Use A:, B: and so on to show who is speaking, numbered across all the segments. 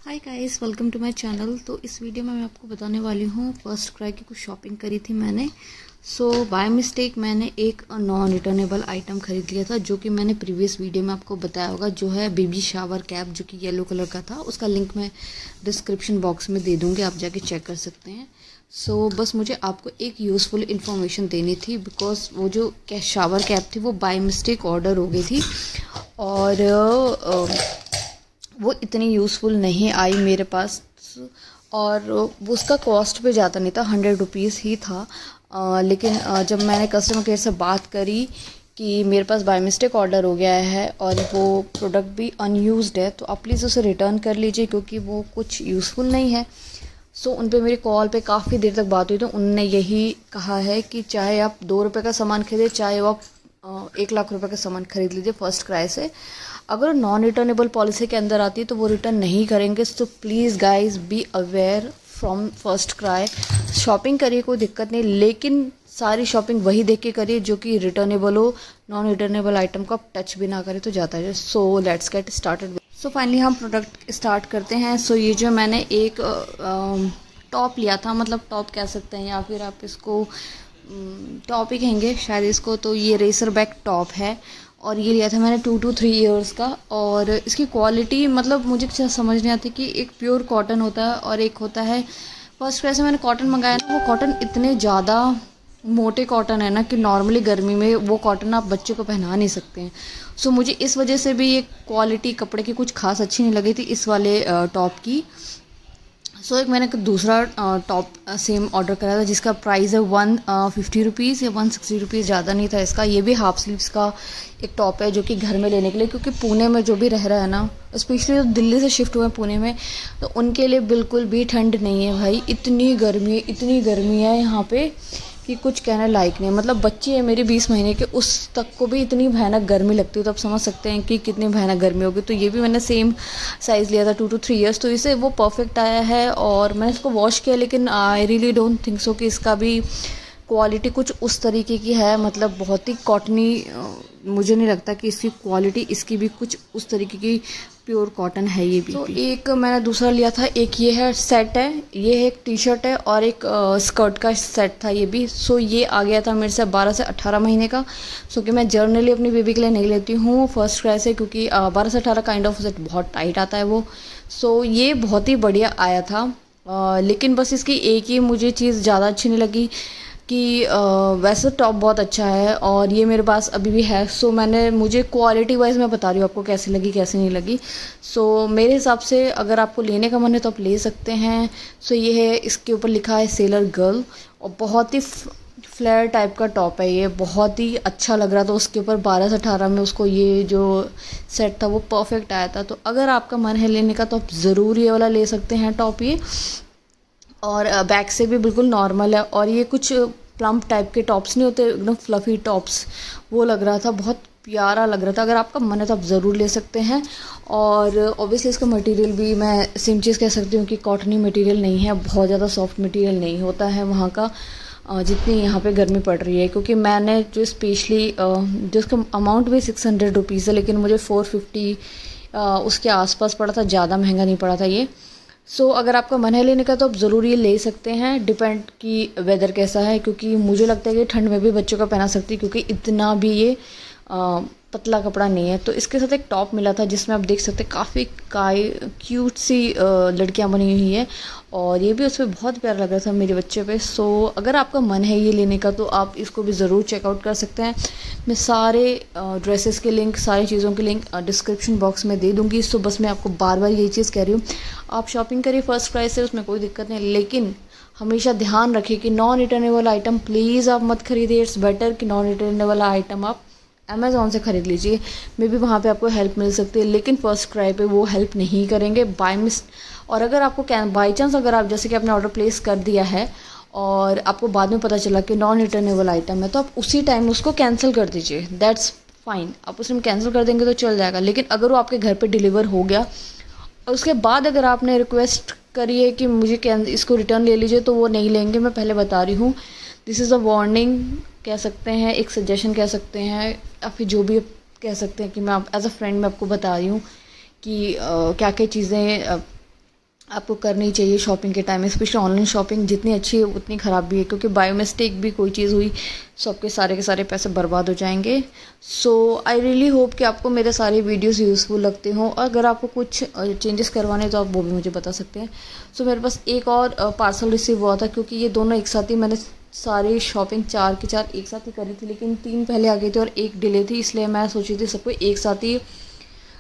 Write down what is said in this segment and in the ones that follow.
A: Hi guys, welcome to my channel. तो इस video में मैं आपको बताने वाली हूँ फर्स्ट क्राई की कुछ शॉपिंग करी थी मैंने। बाय मिस्टेक मैंने एक नॉन रिटर्नेबल आइटम खरीद लिया था, जो कि मैंने प्रीवियस वीडियो में आपको बताया होगा, जो है बेबी शावर कैप, जो कि येलो कलर का था। उसका लिंक मैं डिस्क्रिप्शन बॉक्स में दे दूँगी, आप जाके चेक कर सकते हैं। बस मुझे आपको एक यूज़फुल इन्फॉर्मेशन देनी थी, बिकॉज वो जो शावर कैप थी वो बाय मिस्टेक ऑर्डर हो गई थी और वो इतनी यूज़फुल नहीं आई मेरे पास, और वो उसका कॉस्ट पे ज़्यादा नहीं था, 100 रुपीज़ ही था। लेकिन जब मैंने कस्टमर केयर से बात करी कि मेरे पास बाय मिस्टेक ऑर्डर हो गया है और वो प्रोडक्ट भी अनयूज्ड है, तो आप प्लीज़ उसे रिटर्न कर लीजिए, क्योंकि वो कुछ यूज़फुल नहीं है। उन पे मेरी कॉल पे काफ़ी देर तक बात हुई, तो उन्होंने यही कहा है कि चाहे आप 2 रुपये का सामान खरीदें, चाहे आप 1 लाख रुपए का सामान खरीद लीजिए फर्स्ट क्राई से, अगर नॉन रिटर्नेबल पॉलिसी के अंदर आती है तो वो रिटर्न नहीं करेंगे। Please guys be aware from first cry. Shopping करिए, कोई दिक्कत नहीं, लेकिन सारी शॉपिंग वही देख के करिए जो कि रिटर्नेबल हो। नॉन रिटर्नेबल आइटम को आप टच भी ना करें तो जाता है। Let's get started. फाइनली हम प्रोडक्ट स्टार्ट करते हैं। ये जो मैंने एक टॉप लिया था, मतलब टॉप कह सकते हैं या फिर आप इसको टॉप ही कहेंगे शायद इसको, तो ये रेसर बैक टॉप है और ये लिया था मैंने 2 to 3 ईयर्स का। और इसकी क्वालिटी, मतलब मुझे समझ नहीं आती कि एक प्योर कॉटन होता है और एक होता है फर्स्ट क्राई से मैंने कॉटन मंगाया ना, वो कॉटन इतने ज़्यादा मोटे कॉटन है ना कि नॉर्मली गर्मी में वो कॉटन आप बच्चे को पहना नहीं सकते हैं। मुझे इस वजह से भी ये क्वालिटी कपड़े की कुछ खास अच्छी नहीं लगी थी इस वाले टॉप की। एक मैंने दूसरा टॉप सेम ऑर्डर करा था, जिसका प्राइस है 150 रुपीज़ या 160 रुपीज़, ज़्यादा नहीं था इसका। ये भी हाफ स्लीव्स का एक टॉप है, जो कि घर में लेने के लिए, क्योंकि पुणे में जो भी रह रहा है ना, स्पेशली जो दिल्ली से शिफ्ट हुए हैं पुणे में, तो उनके लिए बिल्कुल भी ठंड नहीं है भाई। इतनी गर्मी है यहाँ पे कि कुछ कहने लायक नहीं। मतलब बच्चे है मेरे 20 महीने के, उस तक को भी इतनी भयानक गर्मी लगती है, तो आप समझ सकते हैं कि कितनी भयानक गर्मी होगी। तो ये भी मैंने सेम साइज़ लिया था 2 to 3 ईयर्स, तो इसे वो परफेक्ट आया है और मैंने इसको वॉश किया, लेकिन I really don't think so कि इसका भी क्वालिटी कुछ उस तरीके की है। मतलब बहुत ही कॉटनी, मुझे नहीं लगता कि इसकी क्वालिटी इसकी भी कुछ उस तरीके की प्योर कॉटन है ये भी। एक मैंने दूसरा लिया था, एक ये है सेट है, ये एक टी शर्ट है और एक स्कर्ट का सेट था ये भी। ये आ गया था मेरे से 12 से 18 महीने का। कि मैं जर्नली अपनी बेबी के लिए नहीं लेती हूँ फर्स्ट क्राई से, क्योंकि 12 से 18 काइंड ऑफ सेट बहुत टाइट आता है वो। ये बहुत ही बढ़िया आया था, लेकिन बस इसकी एक ही मुझे चीज़ ज़्यादा अच्छी नहीं लगी कि वैसे टॉप बहुत अच्छा है और ये मेरे पास अभी भी है। मुझे क्वालिटी वाइज मैं बता रही हूँ आपको कैसी लगी कैसी नहीं लगी। मेरे हिसाब से अगर आपको लेने का मन है तो आप ले सकते हैं। ये है, इसके ऊपर लिखा है सेलर गर्ल, और बहुत ही फ्लेयर टाइप का टॉप है ये, बहुत ही अच्छा लग रहा था उसके ऊपर। 12 से 18 में उसको ये जो सेट था वो परफेक्ट आया था। तो अगर आपका मन है लेने का तो आप ज़रूर ये वाला ले सकते हैं टॉप ये। और बैक से भी बिल्कुल नॉर्मल है, और ये कुछ प्लम्प टाइप के टॉप्स नहीं होते, एकदम फ्लफ़ी टॉप्स, वो लग रहा था, बहुत प्यारा लग रहा था। अगर आपका मन है तो आप ज़रूर ले सकते हैं। और ऑब्वियसली इसका मटेरियल भी मैं सेम चीज़ कह सकती हूँ कि कॉटनी मटेरियल नहीं है, बहुत ज़्यादा सॉफ्ट मटेरियल नहीं होता है वहाँ का, जितनी यहाँ पे गर्मी पड़ रही है। क्योंकि मैंने जो स्पेशली जिसका अमाउंट भी 600 रुपीज़ है, लेकिन मुझे 450 उसके आसपास पड़ा था, ज़्यादा महंगा नहीं पड़ा था ये। अगर आपका मन है लेने का तो आप ज़रूर ये ले सकते हैं, डिपेंड कि वेदर कैसा है, क्योंकि मुझे लगता है कि ठंड में भी बच्चों का पहना सकती है, क्योंकि इतना भी ये पतला कपड़ा नहीं है। तो इसके साथ एक टॉप मिला था, जिसमें आप देख सकते हैं काफ़ी क्यूट सी लड़कियां बनी हुई है, और ये भी उस पर बहुत प्यारा लग रहा था मेरे बच्चे पे। अगर आपका मन है ये लेने का तो आप इसको भी ज़रूर चेकआउट कर सकते हैं। मैं सारे ड्रेसेस के लिंक, सारी चीज़ों के लिंक डिस्क्रिप्शन बॉक्स में दे दूँगी। बस मैं आपको बार बार यही चीज़ कह रही हूँ, आप शॉपिंग करिए फर्स्ट क्राई से, उसमें कोई दिक्कत नहीं, लेकिन हमेशा ध्यान रखिए कि नॉन रिटर्नेबल आइटम प्लीज़ आप मत खरीदिए। इट्स बेटर कि नॉन रिटर्नेबल आइटम आप अमेज़ॉन से ख़रीद लीजिए, मे बी वहाँ पे आपको हेल्प मिल सकती है, लेकिन फर्स्ट क्राई पे वो हेल्प नहीं करेंगे और अगर आपको बाई चांस, अगर आप जैसे कि आपने ऑर्डर प्लेस कर दिया है और आपको बाद में पता चला कि नॉन रिटर्नेबल आइटम है, तो आप उसी टाइम उसको कैंसिल कर दीजिए, दैट्स फाइन। आप उसमें कैंसिल कर देंगे तो चल जाएगा। लेकिन अगर वो आपके घर पर डिलीवर हो गया और उसके बाद अगर आपने रिक्वेस्ट करी है कि मुझे इसको रिटर्न ले लीजिए, तो वो नहीं लेंगे। मैं पहले बता रही हूँ, दिस इज़ अ वार्निंग कह सकते हैं, एक सजेशन कह सकते हैं, या फिर जो भी कह सकते हैं कि मैं एज अ फ्रेंड मैं आपको बता रही हूँ कि क्या क्या चीज़ें आपको करनी चाहिए शॉपिंग के टाइम में, स्पेशली ऑनलाइन शॉपिंग जितनी अच्छी है उतनी ख़राब भी है, क्योंकि बाय मिस्टेक भी कोई चीज़ हुई सो आपके सारे के सारे पैसे बर्बाद हो जाएंगे। सो आई रियली होप कि आपको मेरे सारे वीडियोस यूज़फुल लगते हों, और अगर आपको कुछ चेंजेस करवाने तो आप वो भी मुझे बता सकते हैं। सो मेरे पास एक और पार्सल रिसीव हुआ था, क्योंकि ये दोनों एक साथ ही मैंने सारी शॉपिंग 4 की 4 एक साथ ही करी थी, लेकिन 3 पहले आ गई थी और 1 डिले थी, इसलिए मैं सोची थी सबको एक साथ ही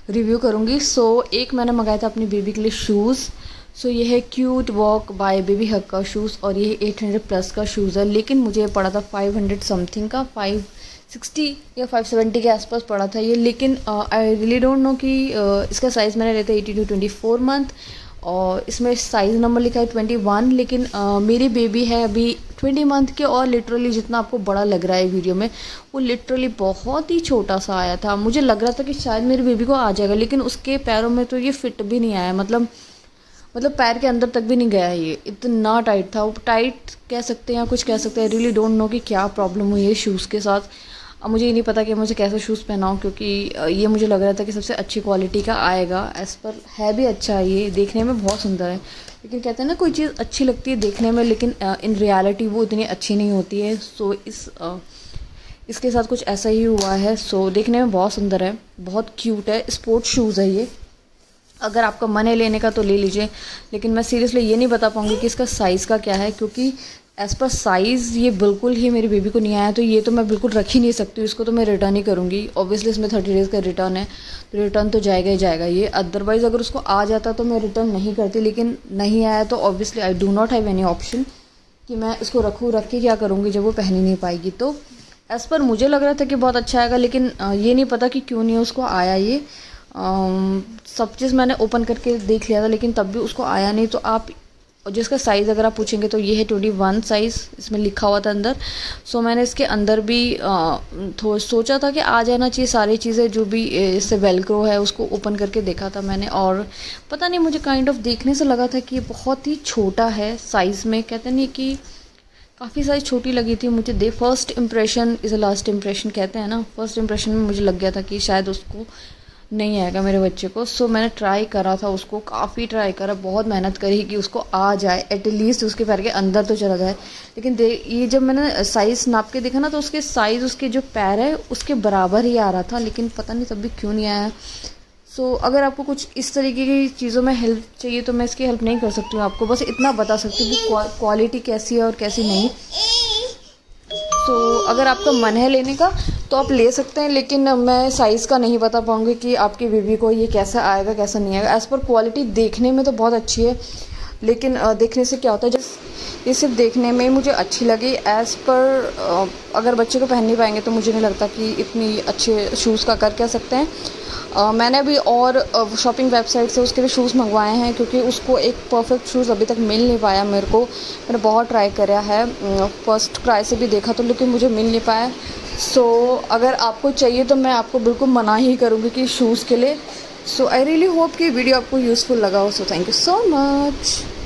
A: रिव्यू करूँगी। सो एक मैंने मंगाया था अपनी बेबी के लिए शूज़। सो ये है क्यूट वॉक बाय बेबी हग का शूज़, और ये 800 प्लस का शूज़ है, लेकिन मुझे पड़ा था 500 समथिंग का, 560 या 570 के आसपास पड़ा था ये। लेकिन आई रियली डोंट नो कि इसका साइज़ मैंने लिया था 18 to 24 मंथ, और इसमें साइज़ नंबर लिखा है 21, लेकिन मेरी बेबी है अभी 20 मंथ के, और लिटरली जितना आपको बड़ा लग रहा है वीडियो में वो लिटरली बहुत ही छोटा सा आया था। मुझे लग रहा था कि शायद मेरी बेबी को आ जाएगा, लेकिन उसके पैरों में तो ये फिट भी नहीं आया, मतलब पैर के अंदर तक भी नहीं गया है, ये इतना टाइट था। वो टाइट कह सकते हैं या कुछ कह सकते हैं, रियली डोंट नो कि क्या प्रॉब्लम हुई है शूज़ के साथ। अब मुझे ये नहीं पता कि मुझे कैसे शूज़ पहनाऊँ, क्योंकि ये मुझे लग रहा था कि सबसे अच्छी क्वालिटी का आएगा, एज़ पर है भी अच्छा है, ये देखने में बहुत सुंदर है। लेकिन कहते हैं ना कोई चीज़ अच्छी लगती है देखने में, लेकिन इन रियलिटी वो इतनी अच्छी नहीं होती है। सो इसके साथ कुछ ऐसा ही हुआ है। सो देखने में बहुत सुंदर है, बहुत क्यूट है, स्पोर्ट्स शूज़ है ये। अगर आपका मन है लेने का तो ले लीजिए, लेकिन मैं सीरियसली ये नहीं बता पाऊँगी कि इसका साइज़ का क्या है, क्योंकि एज़ पर साइज़ ये बिल्कुल ही मेरी बेबी को नहीं आया, तो ये तो मैं बिल्कुल रख ही नहीं सकती, इसको तो मैं रिटर्न ही करूँगी। ऑब्वियसली इसमें 30 डेज़ का रिटर्न है, तो रिटर्न तो जाएगा ही जाएगा ये। अदरवाइज़ अगर उसको आ जाता तो मैं रिटर्न नहीं करती, लेकिन नहीं आया तो obviously I do not have any option कि मैं इसको रख के क्या करूँगी जब वो पहन ही नहीं पाएगी। तो एज़ पर मुझे लग रहा था कि बहुत अच्छा आएगा, लेकिन ये नहीं पता कि क्यों नहीं उसको आया ये। सब चीज़ मैंने ओपन करके देख लिया था, लेकिन तब भी उसको आया नहीं। तो आप जिसका साइज़ अगर आप पूछेंगे तो ये है 21 साइज़, इसमें लिखा हुआ था अंदर। सो मैंने इसके अंदर भी सोचा था कि आ जाना चाहिए सारी चीज़ें, जो भी इससे वेलक्रो है उसको ओपन करके देखा था मैंने, और पता नहीं मुझे काइंड ऑफ देखने से लगा था कि ये बहुत ही छोटा है साइज़ में। कहते नहीं कि काफ़ी साइज़ छोटी लगी थी मुझे। First impression is a last impression कहते हैं ना, फर्स्ट इम्प्रेशन में मुझे लग गया था कि शायद उसको नहीं आएगा मेरे बच्चे को। सो मैंने ट्राई करा था उसको, काफ़ी ट्राई करा, बहुत मेहनत करी कि उसको आ जाए, एटलीस्ट उसके पैर के अंदर तो चला जाए। लेकिन ये जब मैंने साइज़ नाप के देखा ना, तो उसके साइज़ उसके जो पैर है उसके बराबर ही आ रहा था, लेकिन पता नहीं तब भी क्यों नहीं आया। सो अगर आपको कुछ इस तरीके की चीज़ों में हेल्प चाहिए तो मैं इसकी हेल्प नहीं कर सकती हूँ, आपको बस इतना बता सकती हूँ कि क्वालिटी कैसी है और कैसी नहीं। तो अगर आपका मन है लेने का तो आप ले सकते हैं, लेकिन मैं साइज़ का नहीं बता पाऊँगी कि आपकी बेबी को ये कैसा आएगा कैसा नहीं आएगा। एज़ पर क्वालिटी देखने में तो बहुत अच्छी है, लेकिन देखने से क्या होता है, जब ये सिर्फ देखने में मुझे अच्छी लगी। एज़ पर अगर बच्चे को पहन नहीं पाएंगे तो मुझे नहीं लगता कि इतनी अच्छे शूज़ का कर सकते हैं। मैंने अभी और शॉपिंग वेबसाइट से उसके लिए शूज़ मंगवाए हैं, क्योंकि उसको एक परफेक्ट शूज़ अभी तक मिल नहीं पाया मेरे को। मैंने बहुत ट्राई करा है, फर्स्ट ट्राई से भी देखा तो, लेकिन मुझे मिल नहीं पाया। सो अगर आपको चाहिए तो मैं आपको बिल्कुल मना ही करूँगी कि शूज़ के लिए। सो आई रियली होप कि वीडियो आपको यूज़फुल लगा हो। So thank you so much.